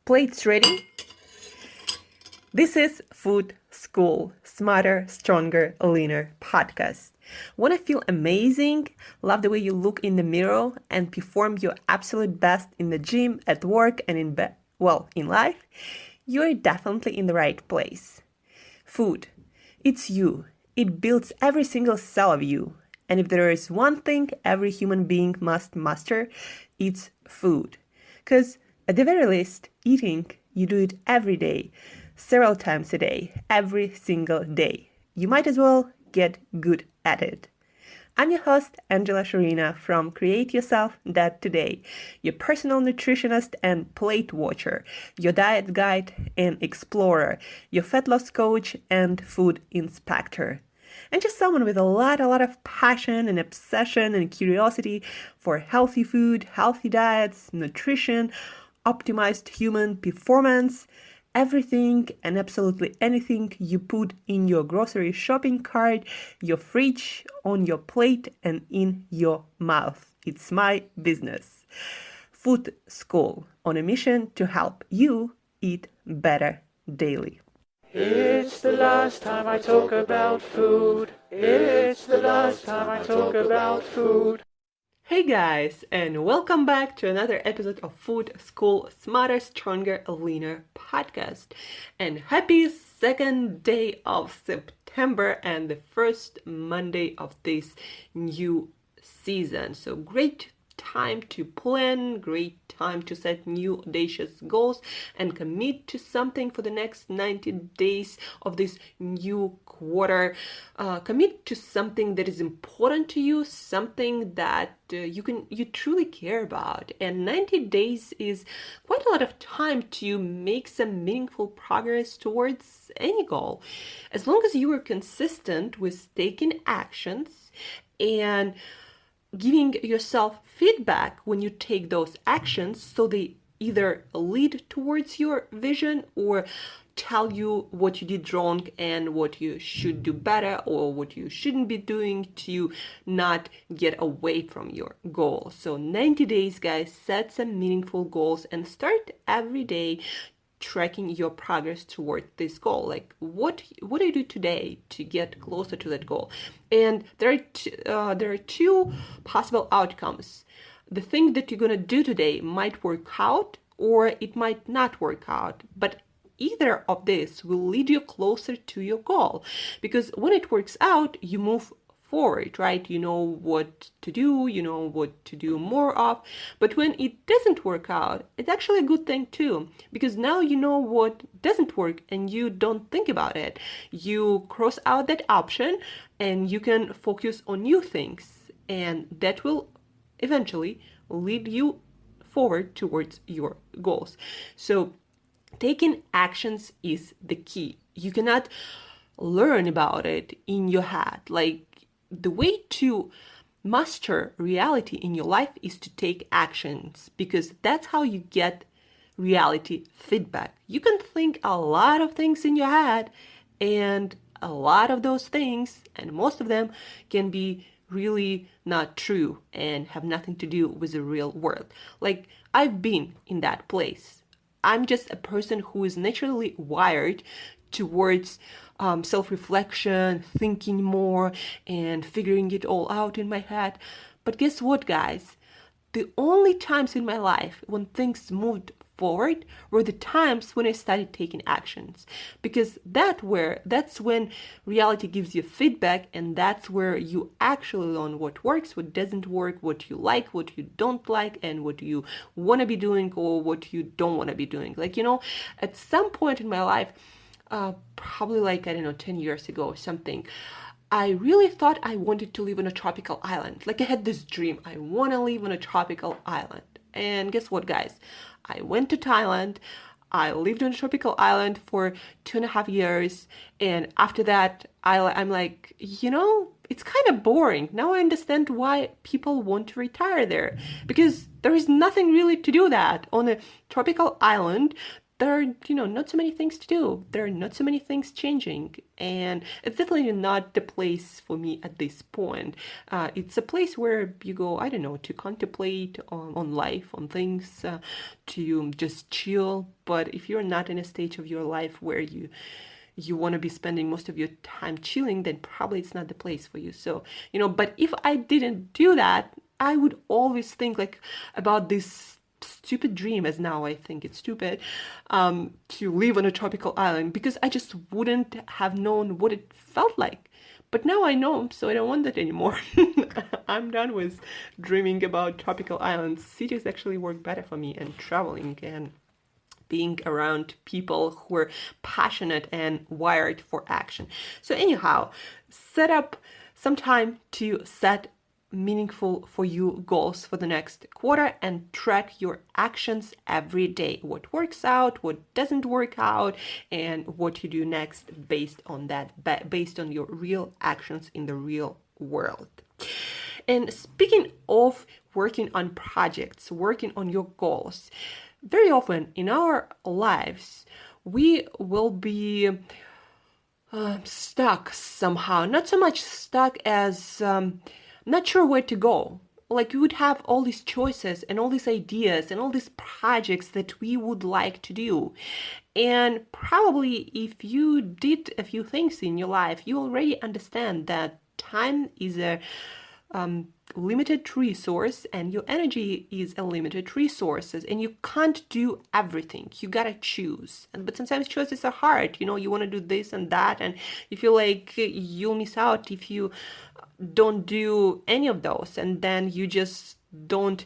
Plates ready? This is Food School, Smarter, Stronger, Leaner podcast. Want to feel amazing? Love the way you look in the mirror and perform your absolute best in the gym, at work, and in life? You're definitely in the right place. Food. It's you. It builds every single cell of you. And if there is one thing every human being must master, it's food. Because at the very least, eating, you do it every day, several times a day, every single day. You might as well get good at it. I'm your host, Angela Sharina from Create Yourself That Today, your personal nutritionist and plate watcher, your diet guide and explorer, your fat loss coach and food inspector. And just someone with a lot of passion and obsession and curiosity for healthy food, healthy diets, nutrition, optimized human performance, everything and absolutely anything you put in your grocery shopping cart, your fridge, on your plate, and in your mouth. It's my business. Food School, on a mission to help you eat better daily. It's the last time I talk about food. It's the last time I talk about food. Hey guys, and welcome back to another episode of Food School Smarter, Stronger, Leaner podcast. And happy second day of September and the first Monday of this new season. So great time to plan, great time to set new audacious goals and commit to something for the next 90 days of this new quarter. Commit to something that is important to you, something that you truly care about. And 90 days is quite a lot of time to make some meaningful progress towards any goal. As long as you are consistent with taking actions and giving yourself feedback when you take those actions, so they either lead towards your vision or tell you what you did wrong and what you should do better or what you shouldn't be doing to not get away from your goal. So 90 days, guys, set some meaningful goals and start every day tracking your progress toward this goal. Like what do you do today to get closer to that goal? And there are two possible outcomes. The thing that you're gonna do today might work out or it might not work out, but either of this will lead you closer to your goal, because when it works out, you move forward, right? You know what to do, you know what to do more of. But when it doesn't work out, it's actually a good thing too, because now you know what doesn't work and you don't think about it. You cross out that option and you can focus on new things, and that will eventually lead you forward towards your goals. So taking actions is the key. You cannot learn about it in your head. Like, the way to master reality in your life is to take actions, because that's how you get reality feedback. You can think a lot of things in your head, and a lot of those things, and most of them, can be really not true and have nothing to do with the real world. Like, I've been in that place. I'm just a person who is naturally wired towards self-reflection, thinking more, and figuring it all out in my head. But guess what, guys? The only times in my life when things moved forward were the times when I started taking actions, because that's when reality gives you feedback, and that's where you actually learn what works, what doesn't work, what you like, what you don't like, and what you want to be doing or what you don't want to be doing. Like, at some point in my life, probably like, 10 years ago or something, I really thought I wanted to live on a tropical island. Like, I had this dream, I want to live on a tropical island. And guess what, guys? I went to Thailand. I lived on a tropical island for 2.5 years. And after that, I'm like, it's kind of boring. Now I understand why people want to retire there. Because there is nothing really to do that. On a tropical island, there are, not so many things to do. There are not so many things changing. And it's definitely not the place for me at this point. It's a place where you go, I don't know, to contemplate on life, on things, to just chill. But if you're not in a stage of your life where you want to be spending most of your time chilling, then probably it's not the place for you. So, but if I didn't do that, I would always think like about this stupid dream, as now I think it's stupid, to live on a tropical island, because I just wouldn't have known what it felt like. But now I know, so I don't want that anymore. I'm done with dreaming about tropical islands. Cities actually work better for me, and traveling and being around people who are passionate and wired for action. So anyhow, set up some time to set meaningful for you goals for the next quarter and track your actions every day. What works out, what doesn't work out, and what you do next based on that, based on your real actions in the real world. And speaking of working on projects, working on your goals, very often in our lives, we will be stuck somehow. Not so much stuck as not sure where to go. Like we would have all these choices and all these ideas and all these projects that we would like to do. And probably if you did a few things in your life, you already understand that time is a limited resource, and your energy is a limited resources, and you can't do everything. You gotta choose. But sometimes choices are hard. You want to do this and that, and you feel like you'll miss out if you don't do any of those, and then you just don't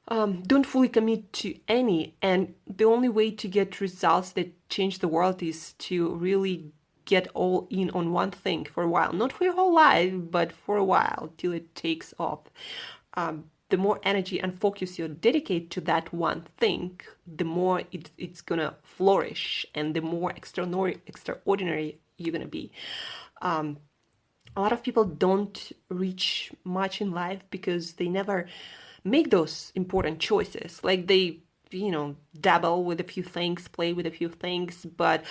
fully commit to any. And the only way to get results that change the world is to really get all in on one thing for a while, not for your whole life, but for a while till it takes off. The more energy and focus you dedicate to that one thing, the more it's gonna flourish, and the more extraordinary you're gonna be. A lot of people don't reach much in life because they never make those important choices. Like they, dabble with a few things, play with a few things, but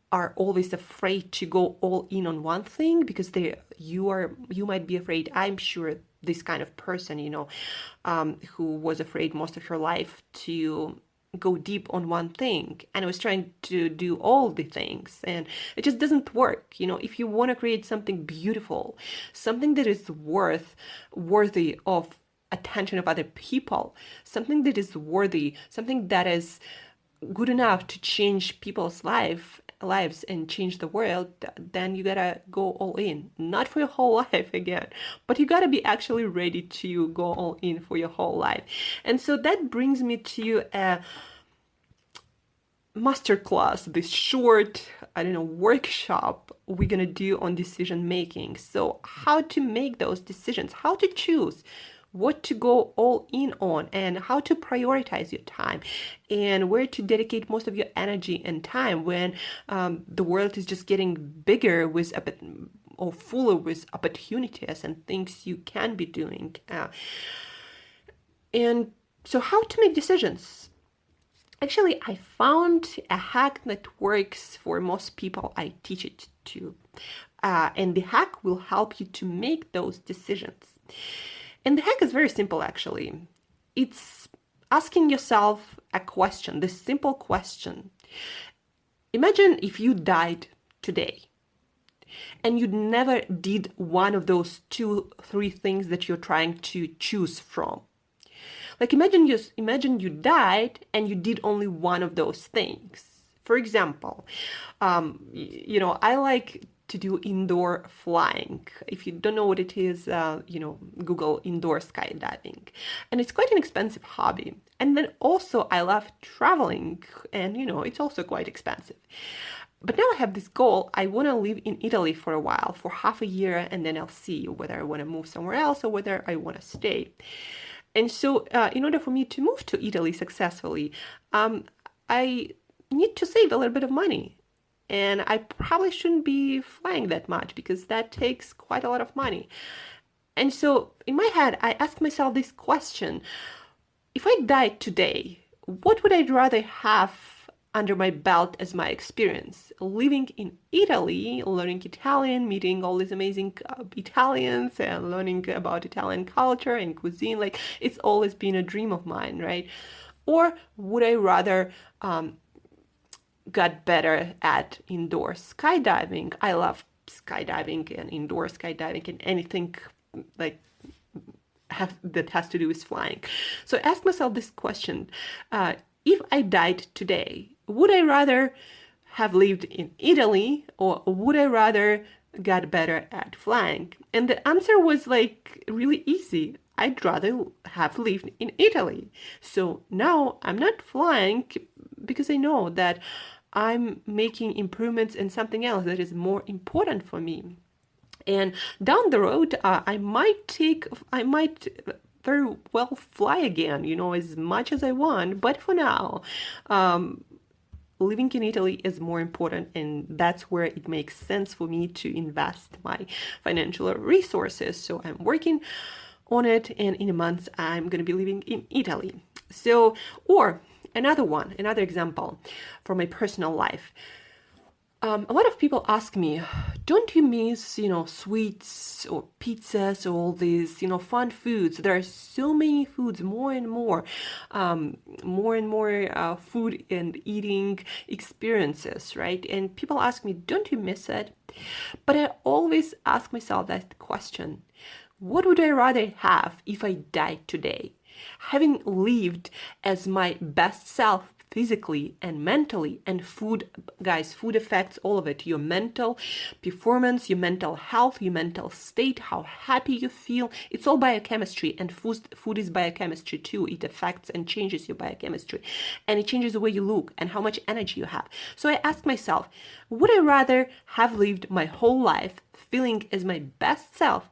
are always afraid to go all in on one thing because you might be afraid. I'm sure this kind of person, who was afraid most of her life to go deep on one thing and was trying to do all the things, and it just doesn't work. If you want to create something beautiful, something that is worthy of attention of other people, something that is worthy, something that is good enough to change people's lives and change the world, then you gotta go all in. Not for your whole life again, but you gotta be actually ready to go all in for your whole life. And so that brings me to a masterclass, this short, workshop we're gonna do on decision making. So how to make those decisions, how to choose what to go all in on, and how to prioritize your time, and where to dedicate most of your energy and time when the world is just getting bigger with or fuller with opportunities and things you can be doing. And so how to make decisions? Actually, I found a hack that works for most people I teach it to. And the hack will help you to make those decisions. And the hack is very simple, actually. It's asking yourself a question, this simple question. Imagine if you died today and you never did one of those 2-3 things that you're trying to choose from. Like imagine you died and you did only one of those things. For example, I like to do indoor flying. If you don't know what it is, Google indoor skydiving. And it's quite an expensive hobby. And then also I love traveling, and it's also quite expensive. But now I have this goal. I want to live in Italy for a while, for half a year, and then I'll see whether I want to move somewhere else or whether I want to stay. And so in order for me to move to Italy successfully, I need to save a little bit of money. And I probably shouldn't be flying that much because that takes quite a lot of money. And so in my head, I ask myself this question. If I died today, what would I rather have under my belt as my experience? Living in Italy, learning Italian, meeting all these amazing Italians and learning about Italian culture and cuisine. Like, it's always been a dream of mine, right? Or would I rather got better at indoor skydiving? I love skydiving and indoor skydiving and anything like that has to do with flying. So ask myself this question. If I died today, would I rather have lived in Italy or would I rather get better at flying? And the answer was like really easy. I'd rather have lived in Italy. So now I'm not flying because I know that I'm making improvements in something else that is more important for me. And down the road, I might very well fly again, as much as I want. But for now, living in Italy is more important, and that's where it makes sense for me to invest my financial resources. So I'm working on it, and in a month, I'm going to be living in Italy. So, or another example from my personal life. A lot of people ask me, don't you miss, sweets or pizzas or all these, fun foods? There are so many foods, more and more food and eating experiences, right? And people ask me, don't you miss it? But I always ask myself that question. What would I rather have if I died today? Having lived as my best self physically and mentally, and food, guys, food affects all of it. Your mental performance, your mental health, your mental state, how happy you feel. It's all biochemistry, and food is biochemistry too. It affects and changes your biochemistry, and it changes the way you look and how much energy you have. So I asked myself, would I rather have lived my whole life feeling as my best self,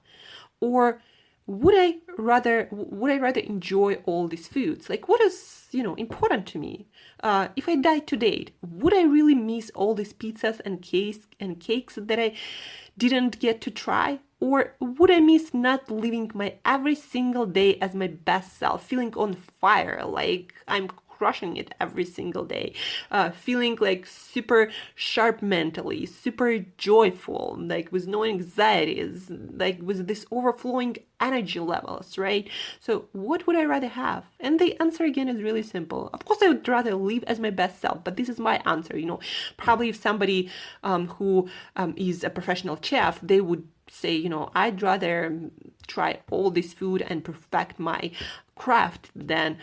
or would I rather enjoy all these foods? Like, what is, important to me? If I died today, would I really miss all these pizzas and cakes that I didn't get to try? Or would I miss not living my every single day as my best self, feeling on fire, like I'm crushing it every single day, feeling like super sharp mentally, super joyful, like with no anxieties, like with this overflowing energy levels, right? So what would I rather have? And the answer again is really simple. Of course, I would rather live as my best self, but this is my answer. Probably if somebody who is a professional chef, they would say, I'd rather try all this food and perfect my craft than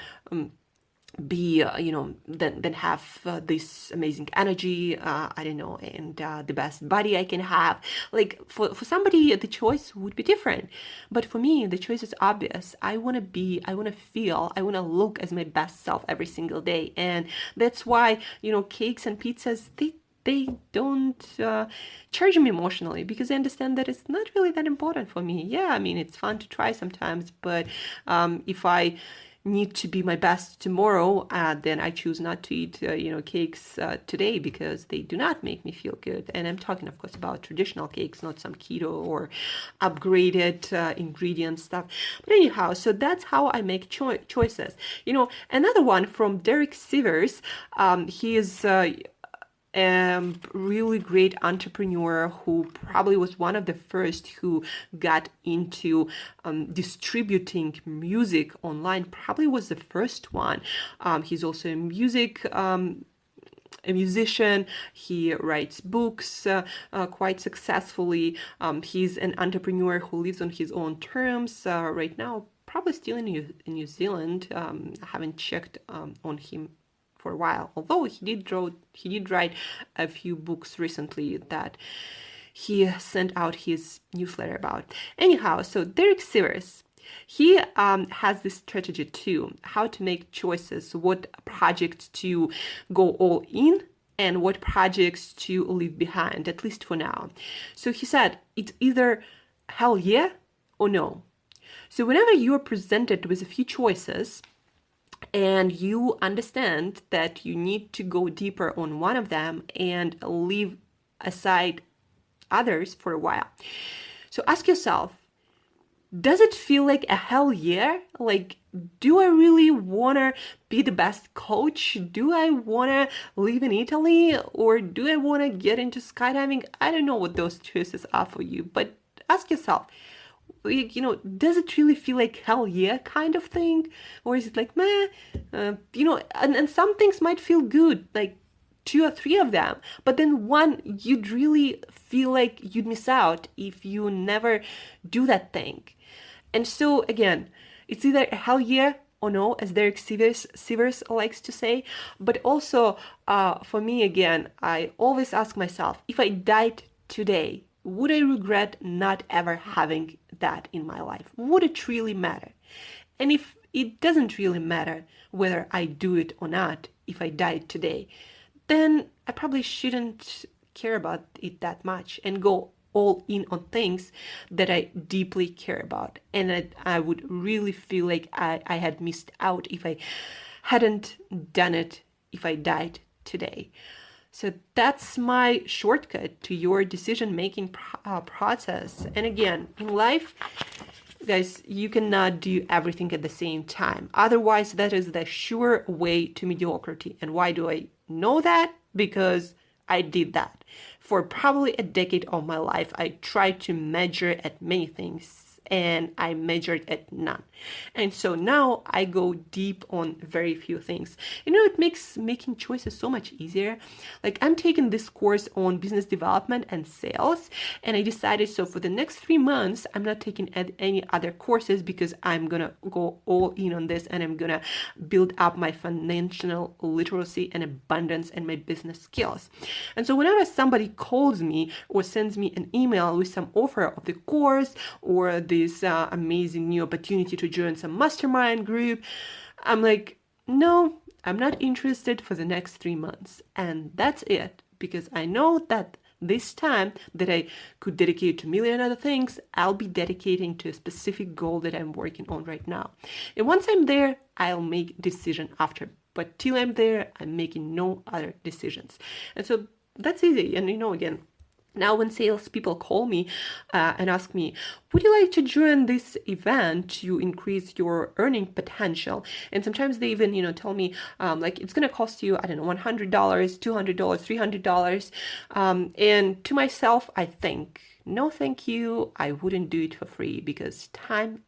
then have this amazing energy, I don't know, and the best body I can have. Like for somebody, the choice would be different. But for me, the choice is obvious. I want to feel, I want to look as my best self every single day. And that's why, cakes and pizzas, they don't charge me emotionally, because I understand that it's not really that important for me. Yeah, I mean, it's fun to try sometimes, but if I need to be my best tomorrow, then I choose not to eat, cakes today, because they do not make me feel good. And I'm talking, of course, about traditional cakes, not some keto or upgraded ingredient stuff. But anyhow, so that's how I make choices. Another one from Derek Sivers. He is really great entrepreneur who probably was one of the first who got into distributing music online. Probably was the first one. He's also a musician. He writes books quite successfully. He's an entrepreneur who lives on his own terms right now. Probably still in New Zealand. I haven't checked on him for a while, although he did write a few books recently that he sent out his newsletter about. Anyhow, so Derek Sivers, he has this strategy too, how to make choices, what projects to go all in and what projects to leave behind, at least for now. So he said, it's either hell yeah or no. So whenever you are presented with a few choices, and you understand that you need to go deeper on one of them and leave aside others for a while. So ask yourself, does it feel like a hell yeah? Like, do I really want to be the best coach? Do I want to live in Italy? Or do I want to get into skydiving? I don't know what those choices are for you, but ask yourself, does it really feel like hell yeah kind of thing? Or is it like, meh? And some things might feel good, like two or three of them, but then one you'd really feel like you'd miss out if you never do that thing. And so again, it's either a hell yeah or no, as Derek Sivers likes to say. But also, for me, again, I always ask myself, if I died today, would I regret not ever having that in my life? Would it really matter? And if it doesn't really matter whether I do it or not, if I died today, then I probably shouldn't care about it that much and go all in on things that I deeply care about. And that I would really feel like I had missed out if I hadn't done it, if I died today. So that's my shortcut to your decision-making process. And again, in life, guys, you cannot do everything at the same time. Otherwise, that is the sure way to mediocrity. And why do I know that? Because I did that. For probably a decade of my life, I tried to measure at many things and I measured at none. And so now I go deep on very few things. It makes making choices so much easier. Like, I'm taking this course on business development and sales, and I decided, so for the next 3 months, I'm not taking any other courses because I'm gonna go all in on this and I'm gonna build up my financial literacy and abundance and my business skills. And so whenever somebody calls me or sends me an email with some offer of the course or this amazing new opportunity to join some mastermind group, I'm like, no, I'm not interested for the next 3 months. And that's it, because I know that this time that I could dedicate to a million other things, I'll be dedicating to a specific goal that I'm working on right now. And once I'm there, I'll make decision after. But till I'm there, I'm making no other decisions. And so that's easy. And again, now when salespeople call me and ask me, would you like to join this event to increase your earning potential? And sometimes they even, tell me, like, it's going to cost you, I don't know, $100, $200, $300. And to myself, I think, no, thank you. I wouldn't do it for free, because time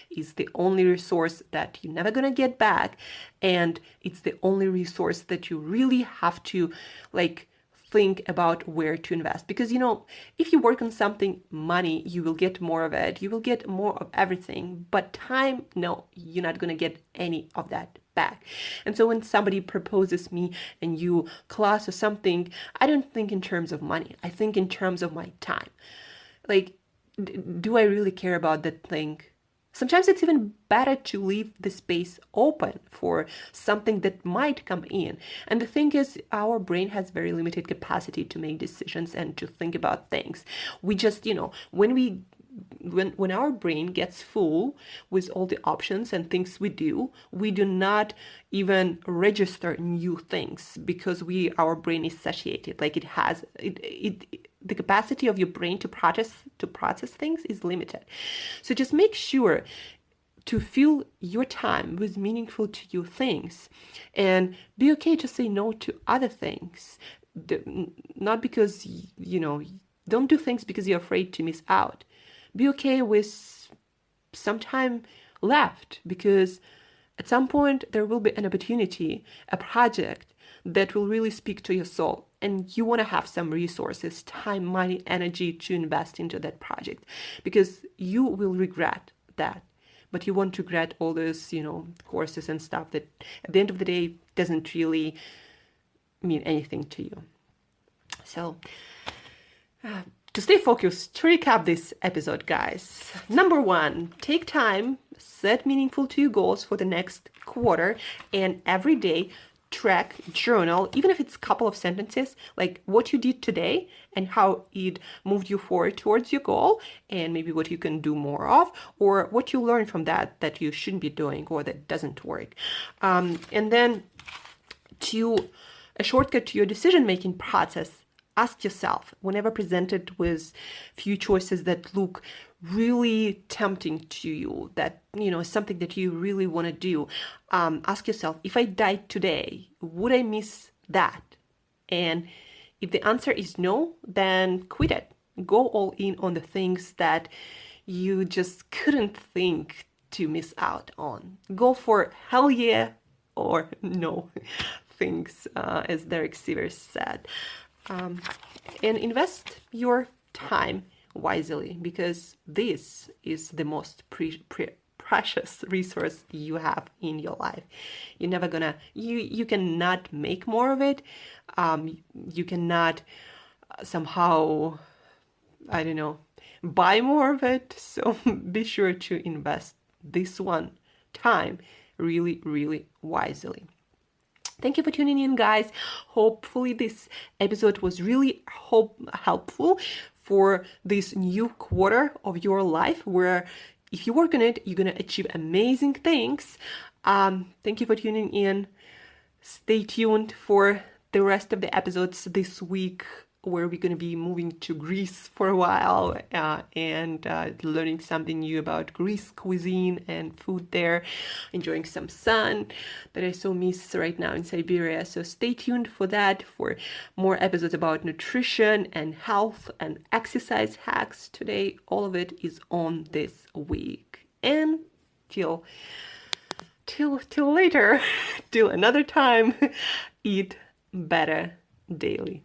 is the only resource that you're never going to get back. And it's the only resource that you really have to, think about where to invest. Because, if you work on something, money, you will get more of it. You will get more of everything. But time, no, you're not going to get any of that back. And so when somebody proposes me a new class or something, I don't think in terms of money. I think in terms of my time. Like, do I really care about that thing? Sometimes it's even better to leave the space open for something that might come in. And the thing is, our brain has very limited capacity to make decisions and to think about things. We just, when our brain gets full with all the options and things we do not even register new things, because our brain is satiated. Like, the capacity of your brain to process things is limited. So just make sure to fill your time with meaningful to you things, and be okay to say no to other things. Not because, don't do things because you're afraid to miss out. Be okay with some time left, because at some point there will be an opportunity, a project that will really speak to your soul. And you want to have some resources, time, money, energy to invest into that project, because you will regret that. But you won't regret all those, courses and stuff that at the end of the day doesn't really mean anything to you. So, to stay focused, to recap this episode, guys. Number 1, take time, set meaningful to your goals for the next quarter, and every day track, journal, even if it's a couple of sentences, like what you did today and how it moved you forward towards your goal, and maybe what you can do more of, or what you learned from that you shouldn't be doing or that doesn't work. And then a shortcut to your decision-making process, ask yourself, whenever presented with few choices that look really tempting to you, that, something that you really want to do, ask yourself, if I died today, would I miss that? And if the answer is no, then quit it. Go all in on the things that you just couldn't think to miss out on. Go for hell yeah or no things, as Derek Sivers said. And invest your time wisely, because this is the most precious resource you have in your life. You're never gonna, you cannot make more of it. You cannot somehow, I don't know, buy more of it. So be sure to invest this one time really, really wisely. Thank you for tuning in, guys. Hopefully this episode was really helpful for this new quarter of your life, where if you work on it, you're going to achieve amazing things. Thank you for tuning in. Stay tuned for the rest of the episodes this week, where we're going to be moving to Greece for a while, and learning something new about Greece cuisine and food there, enjoying some sun that I so miss right now in Siberia. So stay tuned for that, for more episodes about nutrition and health and exercise hacks. Today, all of it is on this week. And till later, till another time, eat better daily.